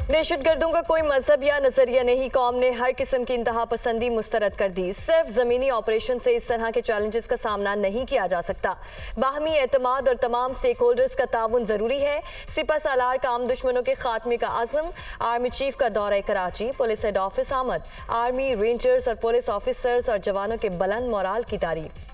दहशतगर्दों का कोई मजहब या नजरिया नहीं, कौम ने हर किस्म की इंतहा पसंदी मुस्तरद कर दी। सिर्फ जमीनी ऑपरेशन से इस तरह के चैलेंजेस का सामना नहीं किया जा सकता। बाहमी एतमाद और तमाम स्टेक होल्डर्स का ताउन जरूरी है। सिपा सालार का आम दुश्मनों के खात्मे का आज़म, आर्मी चीफ का दौरा कराची, पुलिस हेड ऑफिस आमद, आर्मी, रेंजर्स और पुलिस ऑफिसर्स और जवानों के बुलंद मोराल की तारीफ।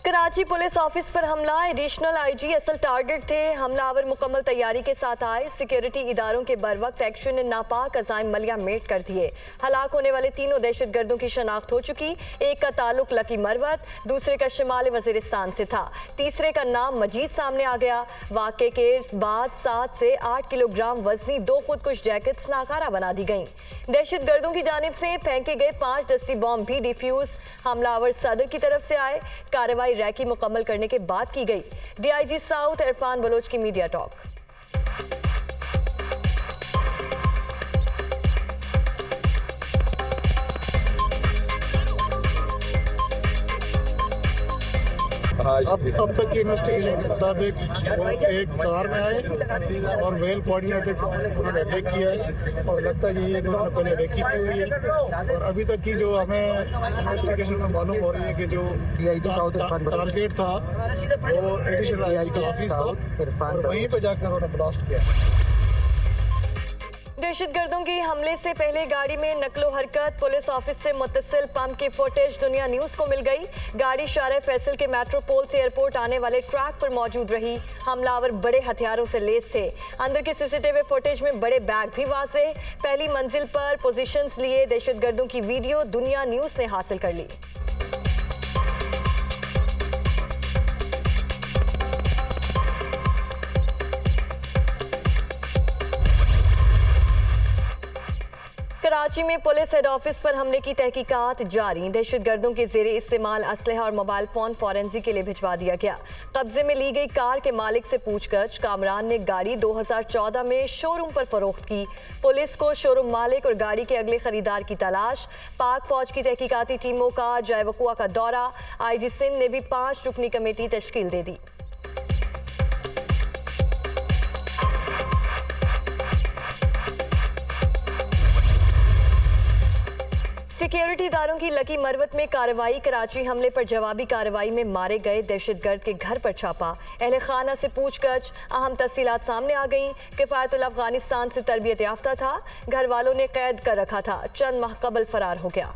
कराची पुलिस ऑफिस पर हमला, एडिशनल आईजी असल टारगेट थे। हमलावर मुकम्मल तैयारी के साथ आए। सिक्योरिटी इदारों के बरवक्त एक्शन ने नापाक अज़ाइम मलिया मेट कर दिए। हलाक होने वाले तीनों दहशतगर्दों की शनाख्त हो चुकी। एक का ताल्लुक लकी मरवत, दूसरे का शिमाल वजीरिस्तान से था, तीसरे का नाम मजीद सामने आ गया। वाक़े के बाद 7 से 8 किलोग्राम वजनी 2 खुदकुश जैकेट्स नाकारा बना दी गईं। दहशतगर्दों की जानिब से फेंके गए 5 दस्ती बॉम्ब भी डिफ्यूज। हमलावर सदर की तरफ से आए। कार्रवाई रैकी मुकम्मल करने के बाद की गई। डीआईजी साउथ इरफान बलोच की मीडिया टॉक। अब तक की इन्वेस्टिगेशन के मुताबिक वो एक कार में आए और वेल कोऑर्डिनेटेड उन्होंने अटैक किया है और लगता है यही है कि उन्होंने पहले रेकी की हुई है। और अभी तक की जो हमें इन्वेस्टिगेशन में मालूम हो रही है कि जो टारगेट था वो एडिशनल आईजी का ऑफिस था और वहीं पर जाकर उन्होंने ब्लास्ट किया। दहशतगर्दों के हमले से पहले गाड़ी में नकलो हरकत, पुलिस ऑफिस से मुत्तसिल पंप की फुटेज दुनिया न्यूज को मिल गई। गाड़ी शारे फैसल के मेट्रोपोल से एयरपोर्ट आने वाले ट्रैक पर मौजूद रही। हमलावर बड़े हथियारों से लैस थे। अंदर की सीसीटीवी फुटेज में बड़े बैग भी वाज़ेह। पहली मंजिल पर पोजीशंस लिए दहशतगर्दों की वीडियो दुनिया न्यूज ने हासिल कर ली। कराची में पुलिस हेड ऑफिस पर हमले की तहकीकात जारी। दहशतगर्दों के जेरे इस्तेमाल असलहा और मोबाइल फोन फॉरेंसिक के लिए भिजवा दिया गया। कब्जे में ली गई कार के मालिक से पूछगछ। कामरान ने गाड़ी 2014 में शोरूम पर फरोख्त की। पुलिस को शोरूम मालिक और गाड़ी के अगले खरीदार की तलाश। पाक फौज की तहकीकाती टीमों का जाए वकुआ का दौरा। आईजी सिंध ने भी 5 रुकनी कमेटी तश्कील दे दी। सिक्योरिटी इदारों की लकी मरवत में कार्रवाई। कराची हमले पर जवाबी कार्रवाई में मारे गए दहशतगर्द के घर पर छापा। अहले खाना से पूछगछ, अहम तफसीलात सामने आ गईं। किफायतुल अफगानिस्तान से तरबियत याफ्ता था, घर वालों ने कैद कर रखा था, चंद माह कबल फरार हो गया।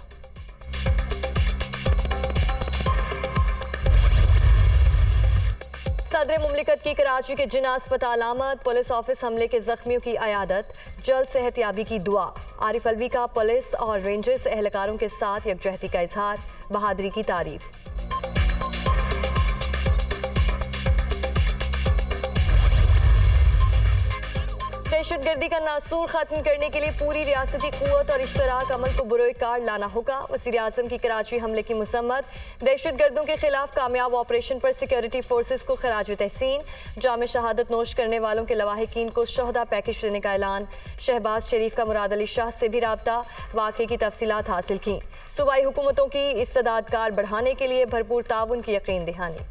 सदर मुमलिकत की कराची के जिना अस्पताल आमद, पुलिस ऑफिस हमले के जख्मियों की अयादत, जल्द सेहतयाबी की दुआ। आरिफ अलवी का पुलिस और रेंजर्स एहलकारों के साथ यकजहती का इजहार, बहादुरी की तारीफ। दहशतगर्दी का नासूर खत्म करने के लिए पूरी रियासती कुव्वत और इश्तराक अमल को बुरोए कार लाना होगा। वज़ीर आज़म की कराची हमले की मुसम्मत। दहशतगर्दों के खिलाफ कामयाब ऑपरेशन पर सिक्योरिटी फोर्सेस को खराज तहसीन। जाम शहादत नोश करने वालों के लवाहिकीन को शोहदा पैकेज देने का ऐलान। शहबाज शरीफ का मुराद अली शाह से भी राब्ता, वाक़े की तफसीलात हासिल की। सूबाई हुकूमतों की इस्तेदाद कार बढ़ाने के लिए भरपूर ताउन की यकीन दहानी।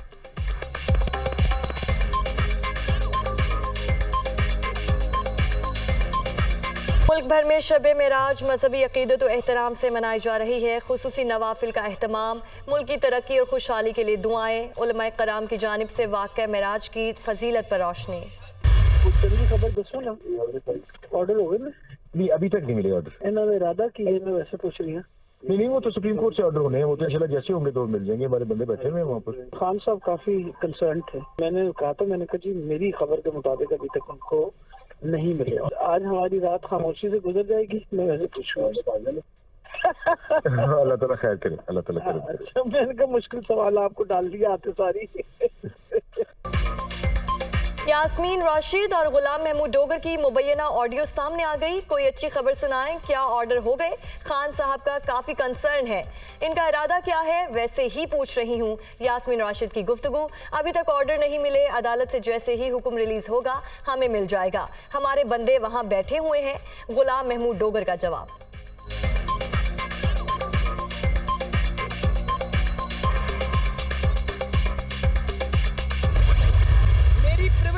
मुल्क भर में शब मेराज मजहबी अकीदत व एहतराम से मनाई जा रही है। खुसूसी नवाफिल का एहतमाम, मुल्क की तरक्की और खुशहाली के लिए दुआएं। उलमाए कराम की जानिब से वाक़या मेराज की फजीलत पर रोशनी। खबर दसो ना, ऑर्डर हो गए ना? नहीं, अभी तक नहीं मिले ऑर्डर। इन्होंने इरादा की है, मैं वैसे पूछ रही हूँ। नहीं, वो तो सुप्रीम कोर्ट से ऑर्डर होने हैं, वो तो इंशाल्लाह जैसे होंगे तो मिल जाएंगे। हमारे बंदे बैठे हुए हैं वहाँ पर। खान साहब काफी कंसर्न थे। मैंने कहा था, मैंने कहा जी मेरी खबर के मुताबिक अभी तक उनको नहीं मिले। आज हमारी रात खामोशी से गुजर जाएगी। मैं वैसे पूछूंगा अल्लाह ताला खैर करे, अल्लाह ताला करे। अच्छा, मैंने कहा मुश्किल सवाल आपको डाल दिया आते सारी। यास्मीन राशिद और गुलाम महमूद डोगर की मुबैना ऑडियो सामने आ गई। कोई अच्छी खबर सुनाएं, क्या ऑर्डर हो गए? खान साहब का काफी कंसर्न है, इनका इरादा क्या है वैसे ही पूछ रही हूँ। यास्मीन राशिद की गुफ्तगू, अभी तक ऑर्डर नहीं मिले, अदालत से जैसे ही हुक्म रिलीज होगा हमें मिल जाएगा, हमारे बंदे वहाँ बैठे हुए हैं। गुलाम महमूद डोगर का जवाब।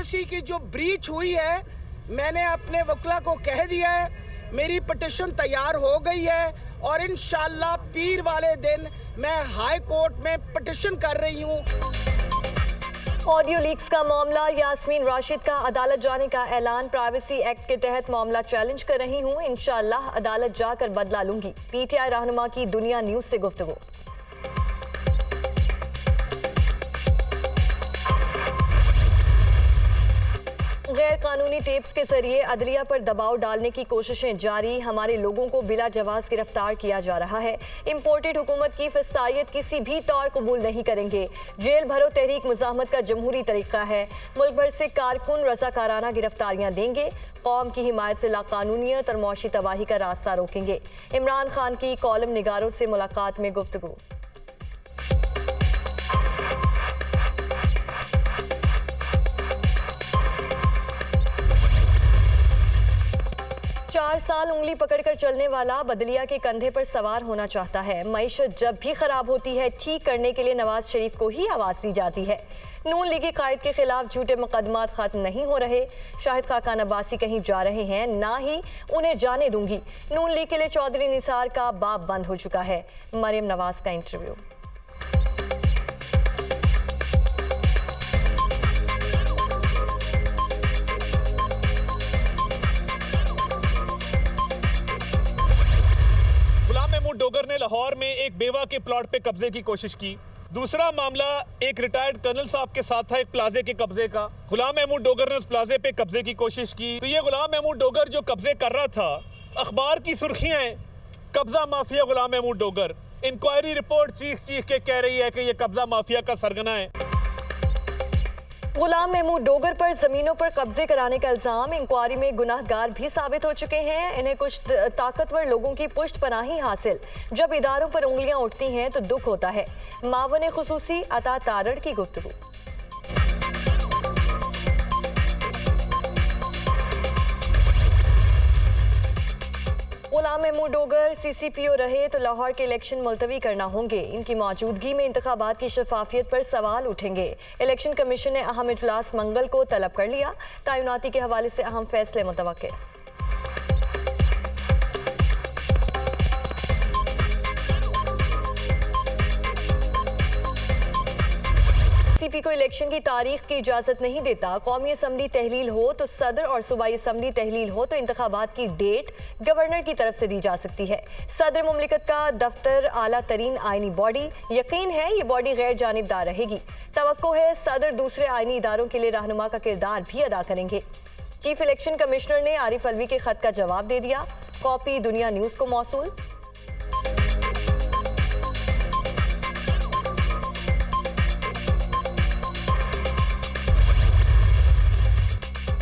प्राइवेसी की जो ब्रीच हुई है, मैंने अपने वकील को कह दिया है, मेरी पिटिशन तैयार हो गई है और इंशाल्लाह पीर वाले दिन मैं हाई कोर्ट में पिटिशन कर रही हूँ। ऑडियो लीक्स का मामला, यास्मीन राशिद का अदालत जाने का ऐलान। प्राइवेसी एक्ट के तहत मामला चैलेंज कर रही हूं, इंशाअल्लाह अदालत जाकर बदला लूंगी। पीटीआई रहनुमा की दुनिया न्यूज से गुफ्तगू। गैर कानूनी टेप्स के जरिए अदलिया पर दबाव डालने की कोशिशें जारी। हमारे लोगों को बिला जवाज गिरफ्तार किया जा रहा है। इंपोर्टेड हुकूमत की फसायत किसी भी तौर कबूल नहीं करेंगे। जेल भरो तहरीक मुजाहमत का जमहूरी तरीका है। मुल्क भर से कारकुन रजाकाराना गिरफ्तारियां देंगे। कौम की हिमायत से लाकानूनियत और मौशी तबाही का रास्ता रोकेंगे। इमरान खान की कॉलम निगारों से मुलाकात में गुफ्तगू। चार साल उंगली पकड़कर चलने वाला बदलिया के कंधे पर सवार होना चाहता है। मईशत जब भी खराब होती है, ठीक करने के लिए नवाज शरीफ को ही आवाज दी जाती है। नून लीगी कायद के खिलाफ झूठे मुकदमात खत्म नहीं हो रहे। शाहिद खाकान अब्बासी कहीं जा रहे हैं, ना ही उन्हें जाने दूंगी। नून लीग के लिए चौधरी निसार का बाब बंद हो चुका है। मरियम नवाज का इंटरव्यू। डोगर ने लाहौर में एक बेवा के प्लॉट पे कब्जे की कोशिश की। दूसरा मामला एक रिटायर्ड कर्नल साहब के साथ था, एक प्लाजे के कब्जे का। गुलाम महमूद डोगर ने उस प्लाजे पे कब्जे की कोशिश की। तो ये गुलाम महमूद डोगर जो कब्जे कर रहा था, अखबार की सुर्खियां हैं, कब्जा माफिया गुलाम महमूद डोगर। इंक्वायरी रिपोर्ट चीख चीख के कह रही है कि ये कब्जा माफिया का सरगना है। गुलाम महमूद डोगर पर जमीनों पर कब्जे कराने का इल्जाम। इंक्वायरी में गुनाहगार भी साबित हो चुके हैं। इन्हें कुछ ताकतवर लोगों की पुष्ट पनाही हासिल। जब इदारों पर उंगलियां उठती हैं तो दुख होता है। मावन खुसूसी अता तारड़ की गुफ्तगू। गुलाम महमूद डोगर सीसीपीओ रहे तो लाहौर के इलेक्शन मुलतवी करना होंगे। इनकी मौजूदगी में इंतखाबात की शफाफियत पर सवाल उठेंगे। इलेक्शन कमीशन ने अहम इजलास मंगल को तलब कर लिया। तैनाती के हवाले से अहम फैसले मुतवक्के। सीपी को इलेक्शन की तारीख की इजाजत नहीं देता। कौमी असम्बली तहलील हो तो सदर और सूबाई असम्बली तहलील हो तो इंतखाबात की डेट गवर्नर की तरफ से दी जा सकती है। सदर मुमलिकत का दफ्तर आला तरीन आईनी बॉडी। यकीन है ये बॉडी गैर जानिबदार रहेगी। तवक्को है सदर दूसरे आईनी इदारों के लिए रहनुमा का किरदार भी अदा करेंगे। चीफ इलेक्शन कमिश्नर ने आरिफ अलवी के खत का जवाब दे दिया। कॉपी दुनिया न्यूज को मौसूल।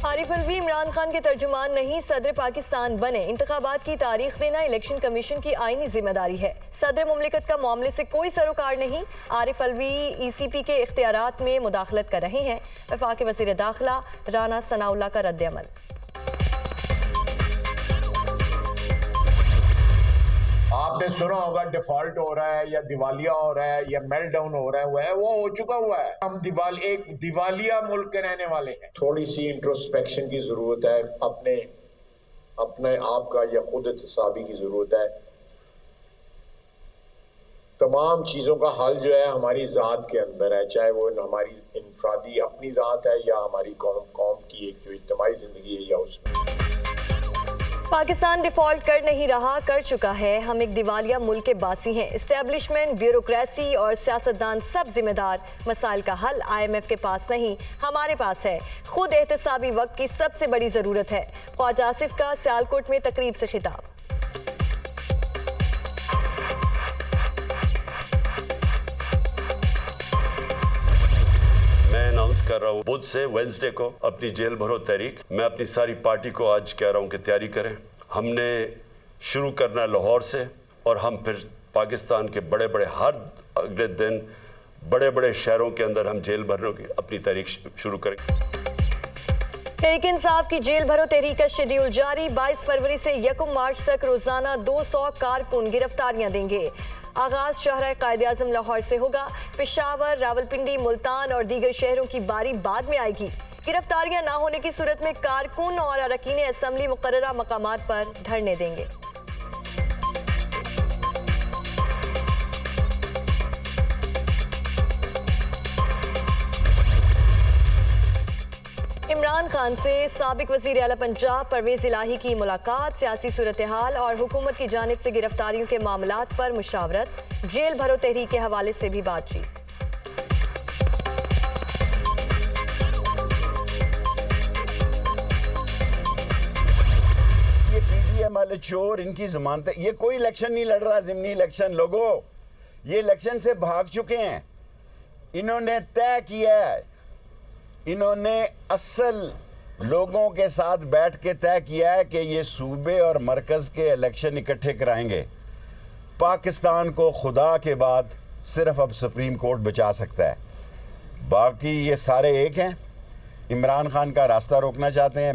आरिफ अलवी इमरान खान के तर्जुमान नहीं, सदर पाकिस्तान बने। इंतखाबात की तारीख देना इलेक्शन कमीशन की आईनी जिम्मेदारी है। सदर मुमलिकत का मामले से कोई सरोकार नहीं। आरिफ अलवी ईसीपी के इख्तियारात में मुदाखलत कर रहे हैं। वफाकी वज़ीर दाखिला राना सनाउल्लाह का रद्द-ए-अमल। आपने सुना होगा डिफॉल्ट हो रहा है या दिवालिया हो रहा है या मेल्टडाउन हो रहा है, वो हो चुका हुआ है। हम एक दिवालिया मुल्क के रहने वाले हैं। थोड़ी सी इंट्रोस्पेक्शन की जरूरत है, अपने आप का या खुद एहतसाबी की जरूरत है। तमाम चीजों का हल जो है हमारी जात के अंदर है, चाहे वो हमारी इनफरादी अपनी जात है या हमारी कौम की एक जो इज्तिमाई जिंदगी है या उसमें। पाकिस्तान डिफॉल्ट कर नहीं रहा, कर चुका है। हम एक दिवालिया मुल्क के बासी हैं। इस्टेब्लिशमेंट, ब्यूरोक्रेसी और सियासतदान सब जिम्मेदार। मसाइल का हल IMF के पास नहीं, हमारे पास है। खुद एहतसाबी वक्त की सबसे बड़ी जरूरत है। ख्वाजा आसिफ का सियालकोट में तकरीब से खिताब। मैं अनाउंस कर रहा हूँ बुध से वेडनेसडे को अपनी जेल भरो तहरीक। मैं अपनी सारी पार्टी को आज कह रहा हूँ कि तैयारी करें। हमने शुरू करना लाहौर से और हम फिर पाकिस्तान के बड़े बड़े हर अगले दिन बड़े बड़े शहरों के अंदर हम जेल भरने की अपनी तहरीक शुरू करेंगे। तहरीक इंसाफ की जेल भरो तहरीक का शेड्यूल जारी। 22 फरवरी से 1 मार्च तक रोजाना 200 कारकुन गिरफ्तारियां देंगे। आगाज शाहराह कायद-ए-आज़म लाहौर से होगा। पेशावर, रावलपिंडी, मुल्तान और दीगर शहरों की बारी बाद में आएगी। गिरफ्तारियां ना होने की सूरत में कारकुन और अरकान असेंबली मुकर्ररा मकामात पर धरने देंगे। इमरान खान से साबिक वज़ीर आला पंजाब परवेज़ इलाही की मुलाकात, सियासी सूरत हाल और हुकूमत की जानिब से गिरफ्तारियों के मामलात पर मुशावरत, जेल भरो तहरीक के हवाले से भी बातचीत। ये पीडीएम वाले चोर, इनकी जमानतें, ये कोई इलेक्शन नहीं लड़ रहा, ज़िमनी इलेक्शन। लोगों, ये इलेक्शन से भाग चुके हैं। इन्होंने तय किया है, इन्होंने असल लोगों के साथ बैठ के तय किया है कि ये सूबे और मरकज़ के इलेक्शन इकट्ठे कराएंगे। पाकिस्तान को खुदा के बाद सिर्फ अब सुप्रीम कोर्ट बचा सकता है, बाकी ये सारे एक हैं। इमरान खान का रास्ता रोकना चाहते हैं।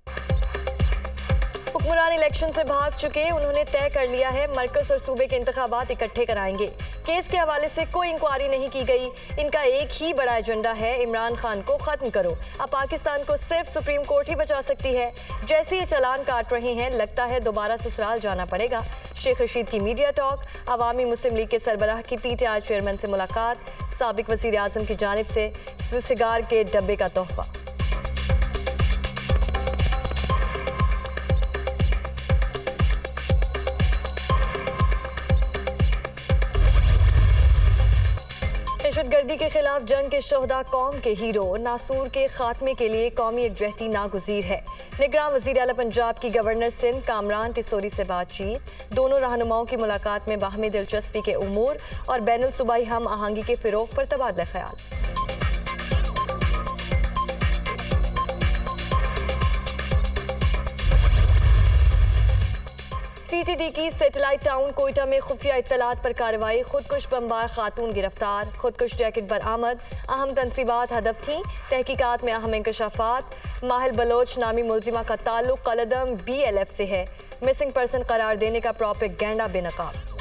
हुक्मरान इलेक्शन से भाग चुके, उन्होंने तय कर लिया है मरकज और सूबे के इंतखाबात इकट्ठे कराएंगे। केस के हवाले से कोई इंक्वायरी नहीं की गई। इनका एक ही बड़ा एजेंडा है, इमरान खान को खत्म करो। अब पाकिस्तान को सिर्फ सुप्रीम कोर्ट ही बचा सकती है। जैसे ये चालान काट रहे हैं, लगता है दोबारा ससुराल जाना पड़ेगा। शेख रशीद की मीडिया टॉक, अवामी मुस्लिम लीग के सरबराह की PTI चेयरमैन से मुलाकात, साबिक वज़ीर आज़म की जानिब से सिगार के डब्बे का तोहफा। दहशतगर्दी के खिलाफ जंग के शोहदा कौम के हीरो नासूर के खात्मे के लिए कौमी एकजहती नागुज़ीर है। निगरान वज़ीर आला पंजाब की गवर्नर सिंध कामरान टिसोरी से बातचीत, दोनों रहनुमाओं की मुलाकात में बाहमी दिलचस्पी के उमूर और बैनुल सूबाई हम आहंगी के फ़िरोग पर तबादला ख्याल। CTD की सैटेलाइट टाउन कोयटा में खुफिया इत्तलात पर कार्रवाई, खुदकुश बमबार खातून गिरफ्तार, खुदकुश जैकेट बरामद, अहम तनसीबात हदफ थीं, तहकीकात में अहम इंकशाफात। माहिल बलोच नामी मुलजिमा का ताल्लुक कलदम BLF से है, मिसिंग पर्सन करार देने का प्रोपेगेंडा बेनकाब।